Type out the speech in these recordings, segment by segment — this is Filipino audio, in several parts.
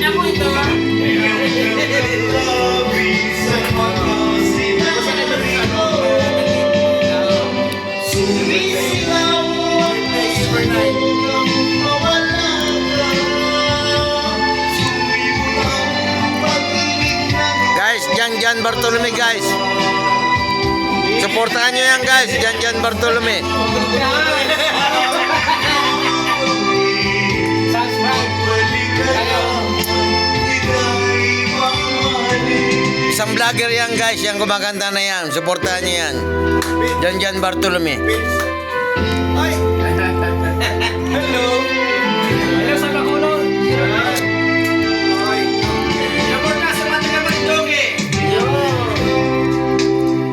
Ako ito. Guys, Jan Bartolome guys. Suportahan nyo yan guys, Jan Bartolome. Isang vlogger yan guys, yang kumakanta na yan. Suportahan nyo yan. Jan Bartolome. Hello. Hello sa Bacolod. Support na sa mga taga-Mandoki.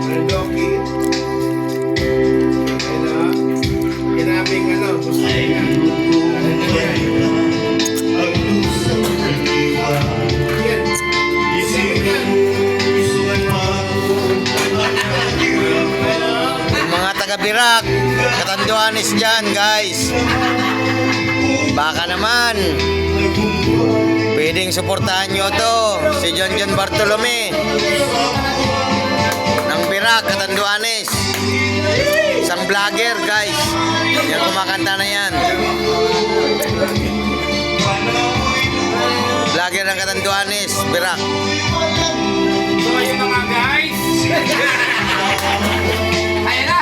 Mandoki. Kinaming ano, Busaya. Mga taga-Birak, Katanduanes dyan guys. Baka naman pwedeng suportahan nyo to si Jan Bartolome ng Birak, Katanduanes. Isang vlogger guys, yan kumakanta na yan. Vlogger ng Katanduanes, Birak. So ayun mga guys. Ayan na.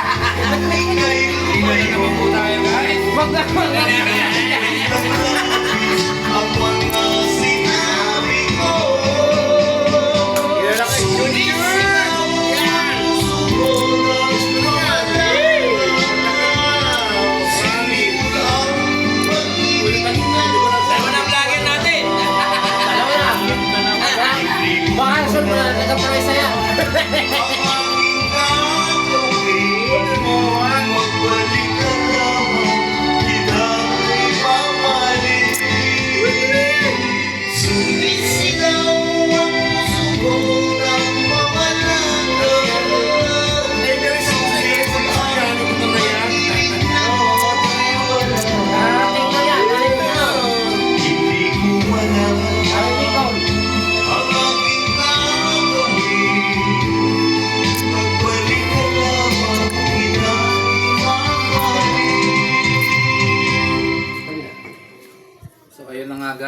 Tingnan na naman po tayo guys. Wag na. Baka sunod na, nagka-price saya.